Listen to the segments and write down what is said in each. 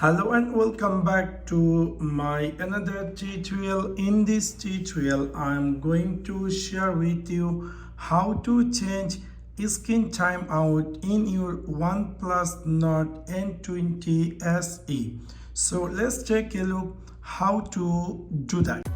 Hello and welcome back to my another tutorial. In this tutorial I'm going to share with you how to change screen timeout in your OnePlus Nord N20 SE. So let's take a look how to do that.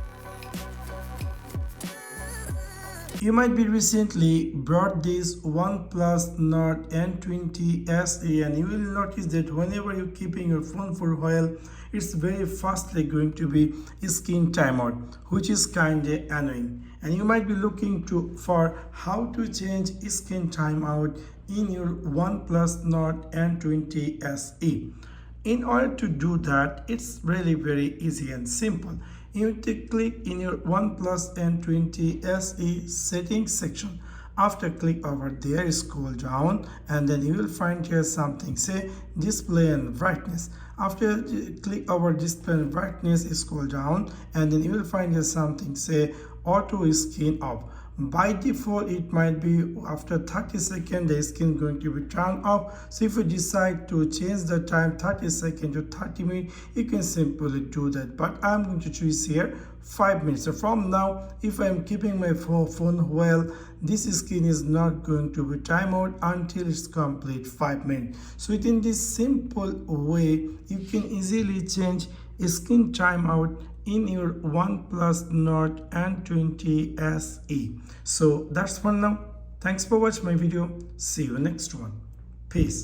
You might be recently bought this OnePlus Nord N20 SE and you will notice that whenever you're keeping your phone for a while, it's very fastly going to be screen timeout, which is kinda annoying. And you might be looking for how to change screen timeout in your OnePlus Nord N20 SE. In order to do that, it's really very easy and simple. You need to click in your OnePlus N20 SE settings section. After click over there, scroll down and then you will find here something say display and brightness. After click over display and brightness, scroll down and then you will find here something say auto screen off. By default it might be after 30 seconds the screen going to be turned off. So if you decide to change the time 30 seconds to 30 minutes, you can simply do that, but I'm going to choose here 5 minutes. So from now, if I'm keeping my phone well, this screen is not going to be timeout until it's complete 5 minutes. So within this simple way you can easily change screen timeout in your OnePlus Nord N20 SE. So that's for now. Thanks for watching my video. See you next one. Peace.